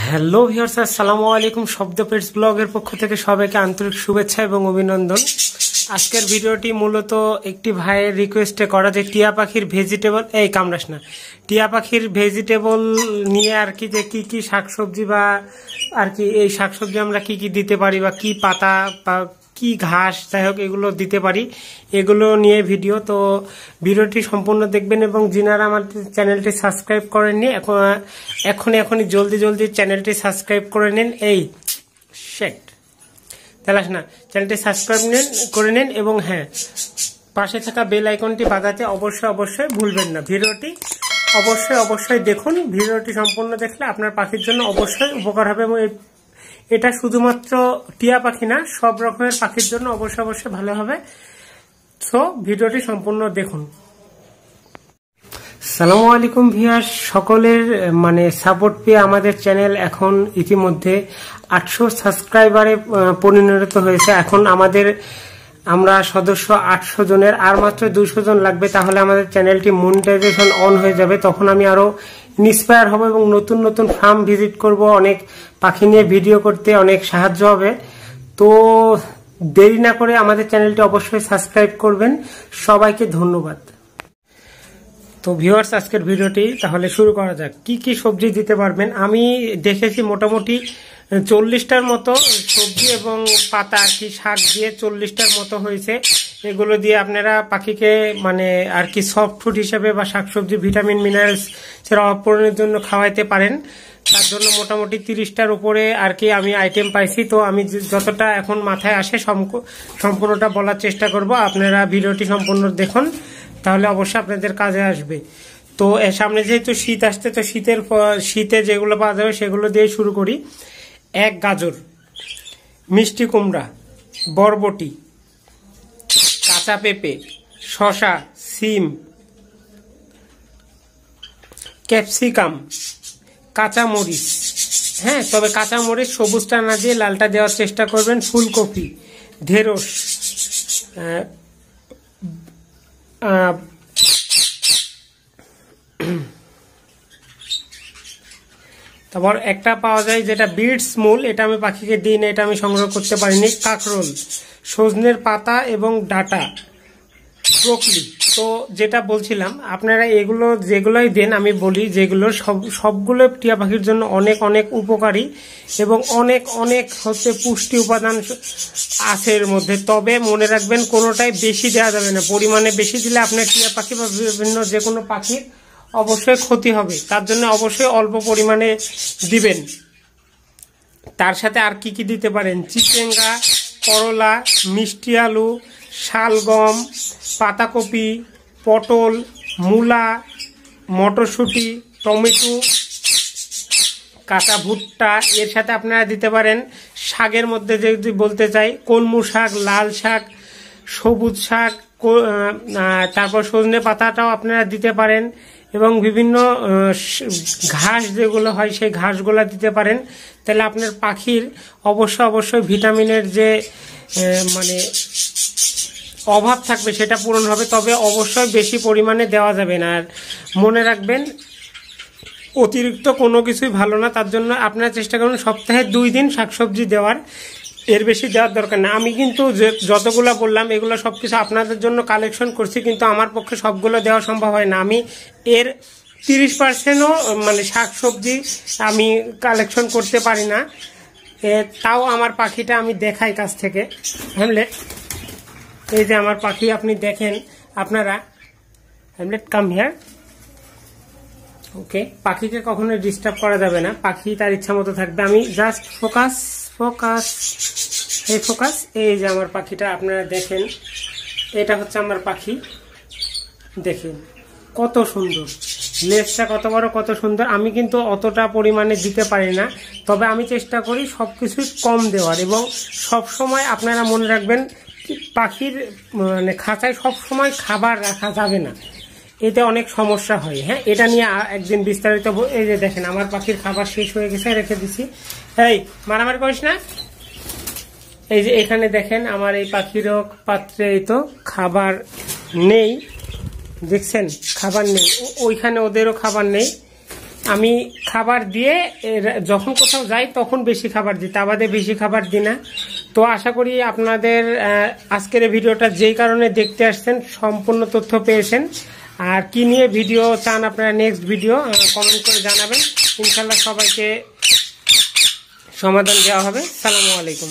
Hello viewers, আসসালামু আলাইকুম। শব্দ পেটস ব্লগের পক্ষ থেকে সবাইকে আন্তরিক শুভেচ্ছা এবং অভিনন্দন। আজকের ভিডিওটি মূলত একটি ভাইয়ের রিকোয়েস্টে করা, যে টিয়া পাখির ভেজিটেবল, এই কামড়াস না, টিয়া পাখির ভেজিটেবল নিয়ে আর কি, যে কি কি শাকসবজি বা আর কি এই শাকসবজি আমরা কি কি দিতে পারি, বা কি পাতা বা কি ঘাস, যাই হোক এগুলো দিতে পারি, এগুলো নিয়ে ভিডিও। তো ভিডিওটি সম্পূর্ণ দেখবেন এবং যিনারা আমার চ্যানেলটি সাবস্ক্রাইব করেননি এখনই জলদি চ্যানেলটি সাবস্ক্রাইব করে নিন। এই শেট তালাস না, চ্যানেলটি সাবস্ক্রাইব করে নিন এবং হ্যাঁ, পাশে থাকা বেল আইকনটি বাজাতে অবশ্যই ভুলবেন না। ভিডিওটি অবশ্যই দেখুন। ভিডিওটি সম্পূর্ণ দেখলে আপনার পাখির জন্য অবশ্যই উপকার হবে এবং এটা শুধুমাত্র টিয়া পাখি না, সব রকমের পাখির জন্য অবশ্যই ভালো হবে। সো ভিডিওটি সম্পূর্ণ দেখুন। সালামু আলাইকুম ভিউয়ার্স, সকলের সাপোর্ট পেয়ে আমাদের চ্যানেল এখন ইতিমধ্যে 800 সাবস্ক্রাইবারে পরিণত হয়েছে। এখন আমরা সদস্য 800 জনের, আর মাত্র 200 জন লাগবে, তাহলে আমাদের চ্যানেলটি মনিটাইজেশন অন হয়ে যাবে। তখন আমি আরো ইন্সপায়ার হব এবং নতুন ফার্ম ভিজিট করব, অনেক পাখি নিয়ে ভিডিও করতে অনেক সাহায্য হবে। তো দেরি না করে আমাদের চ্যানেলটি অবশ্যই সাবস্ক্রাইব করবেন। সবাইকে ধন্যবাদ। তো ভিউয়ার্স, আজকের ভিডিওটি তাহলে শুরু করা যাক। কি কি সবজি দিতে পারবেন আমি দেখেছি, মোটামুটি 40টার মতো সবজি এবং পাতা আর কি, শাক দিয়ে 40টার মতো হয়েছে। এগুলো দিয়ে আপনারা পাখিকে আর কি সফট ফুড হিসেবে বা শাকসবজি, ভিটামিন মিনারেলস এর অভাব পূরণের জন্য খাওয়াইতে পারেন। তার জন্য মোটামুটি 30টার উপরে আর কি আমি আইটেম পাইছি। তো আমি যতটা এখন মাথায় আসে সম্পূর্ণটা বলার চেষ্টা করব। আপনারা ভিডিওটি সম্পূর্ণ দেখুন, তাহলে অবশ্যই আপনাদের কাজে আসবে। তো সামনে যেহেতু শীত আসছে, তো শীতে যেগুলো পাওয়া যাবে সেগুলো দিয়ে শুরু করি। 1 গাজর, মিষ্টি কুমড়া, বরবটি, কাঁচা পেঁপে, শসা, সিম, ক্যাপসিকাম, কাঁচা মরিচ। হ্যাঁ, তবে কাঁচা মরিচ সবুজটা না দিয়ে লালটা দেওয়ার চেষ্টা করবেন। ফুলকপি, ঢেঁড়স, তারপর একটা পাওয়া যায় যেটা বিটস মূল, এটা আমি পাখিকে দিই না, এটা আমি সংগ্রহ করতে পারিনি। কাঁকরোল, সজনের পাতা এবং ডাটা, ব্রোকলি। তো যেটা বলছিলাম, আপনারা এগুলো যেগুলোই দেন, আমি বলি যেগুলো সবগুলো টিয়া পাখির জন্য অনেক উপকারী এবং অনেক হচ্ছে পুষ্টি উপাদান আছে এর মধ্যে। তবে মনে রাখবেন, কোনোটাই বেশি দেওয়া যাবে না। পরিমাণে বেশি দিলে আপনার টিয়া পাখি বা বিভিন্ন যে কোনো পাখির অবশ্যই ক্ষতি হবে। তার জন্য অবশ্যই অল্প পরিমাণে দিবেন। তার সাথে আর কি কি দিতে পারেন: চিচিঙ্গা, করলা, মিষ্টি আলু, শালগম, পাতাকপি, পটল, মূলা, মটরশুঁটি, টমেটো, কাঁচা ভুট্টা। এর সাথে আপনারা দিতে পারেন শাকের মধ্যে যদি বলতে চাই, কলমু শাক, লাল শাক, সবুজ শাক, তারপর সজনে পাতাটাও আপনারা দিতে পারেন এবং বিভিন্ন ঘাস যেগুলো হয় সেই ঘাসগুলা দিতে পারেন। তাহলে আপনার পাখির অবশ্যই ভিটামিনের যে অভাব থাকবে সেটা পূরণ হবে। তবে অবশ্যই বেশি পরিমাণে দেওয়া যাবে না। আর মনে রাখবেন, অতিরিক্ত কোনো কিছুই ভালো না। তার জন্য আপনারা চেষ্টা করুন সপ্তাহে 2 দিন শাকসবজি দেওয়ার, এর বেশি দেওয়ার দরকার না। আমি কিন্তু যতগুলো বললাম এগুলো সবকিছু আপনাদের জন্য কালেকশন করছি, কিন্তু আমার পক্ষে সবগুলো দেওয়া সম্ভব হয় না। আমি এর 30%ও শাকসবজি আমি কালেকশন করতে পারি না। তাও আমার পাখিটা আমি দেখাই কাছ থেকে। হ্যামলেট, এই যে আমার পাখি, আপনি দেখেন আপনারা। Hamlet, come here. ওকে, পাখিকে কখনোই ডিস্টার্ব করা যাবে না, পাখি তার ইচ্ছা মতো থাকবে। আমি জাস্ট ফোকাস। এই যে আমার পাখিটা আপনারা দেখেন, এটা হচ্ছে আমার পাখি। দেখেন কত সুন্দর, লেজটা কত বড়, কত সুন্দর। আমি কিন্তু অতটা পরিমাণে দিতে পারি না, তবে আমি চেষ্টা করি সবকিছুই কম দেওয়ার। এবং সব সময় আপনারা মনে রাখবেন, পাখির খাঁচায় সব সময় খাবার রাখা যাবে না, এতে অনেক সমস্যা হয়। হ্যাঁ, এটা নিয়ে একদিন বিস্তারিত। এই যে দেখেন, আমার পাখির খাবার শেষ হয়ে গেছে, রেখে দিছি। এই মারামারি করিস না। এই যে এখানে দেখেন, আমার এই পাখিরও পাত্রে এই তো খাবার নেই, দেখছেন খাবার নেই। ওইখানে ওদেরও খাবার নেই। আমি খাবার দিয়ে যখন কোথাও যাই তখন বেশি খাবার দিই, তা বাদে বেশি খাবার দিই না। তো আশা করি আপনাদের আজকের ভিডিওটা যেই কারণে দেখতে আসছেন সম্পূর্ণ তথ্য পেয়েছেন। আর কি নিয়ে ভিডিও চান আপনারা নেক্সট ভিডিও কমেন্ট করে জানাবেন, ইনশাল্লাহ সবাইকে সমাধান দেওয়া হবে। আসসালামু আলাইকুম।